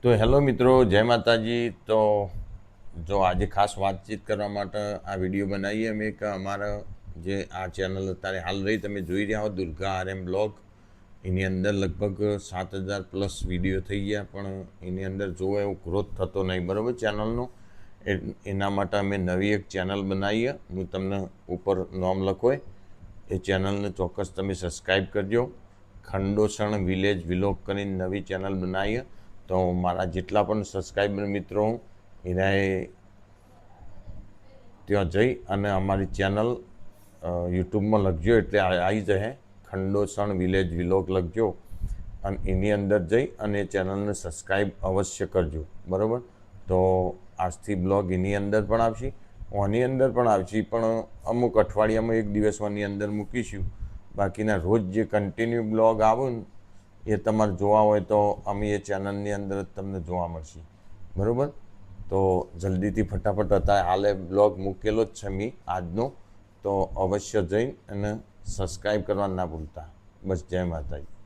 તો હેલો મિત્રો, જય માતાજી। તો જો આજે ખાસ વાતચીત કરવા માટે આ વિડીયો બનાવીએ અમે કે અમારા જે આ ચેનલ અત્યારે હાલ રહી તમે જોઈ રહ્યા હો દુર્ગા RM બ્લોગ, એની અંદર લગભગ 7,000+ વિડીયો થઈ ગયા, પણ એની અંદર જોવો એવો ગ્રોથ થતો નહીં, બરાબર ચેનલનો। એના માટે અમે નવી એક ચેનલ બનાવીએ, હું તમને ઉપર નામ લખોય એ ચેનલને ચોક્કસ તમે સબસ્ક્રાઈબ કરજો। ખંડોસણ વિલેજ વ્લોગ કરીને નવી ચેનલ બનાવીએ, તો મારા જેટલા પણ સબસ્ક્રાઈબર મિત્રો એનાએ ત્યાં જઈ અને અમારી ચેનલ યુટ્યુબમાં લખજો એટલે આવી જશે, ખંડોસણ વિલેજ વ્લોગ લખજો અને એની અંદર જઈ અને ચેનલને સબસ્ક્રાઈબ અવશ્ય કરજો, બરાબર। તો આજથી બ્લોગ એની અંદર પણ આવશે, ઓની અંદર પણ આવશે, પણ અમુક અઠવાડિયામાં એક દિવસની અંદર મૂકીશું। બાકીના રોજ જે કન્ટિન્યુ બ્લોગ આવે ને એ તમારે જોવા હોય તો અમે એ ચેનલની અંદર જ તમને જોવા મળશે, બરાબર। તો જલ્દીથી ફટાફટ અત્યારે હાલે બ્લોગ મૂકેલો જ છે મેં આજનો, તો અવશ્ય જઈ અને સબસ્ક્રાઈબ કરવા ના ભૂલતા। બસ, જય માતાજી।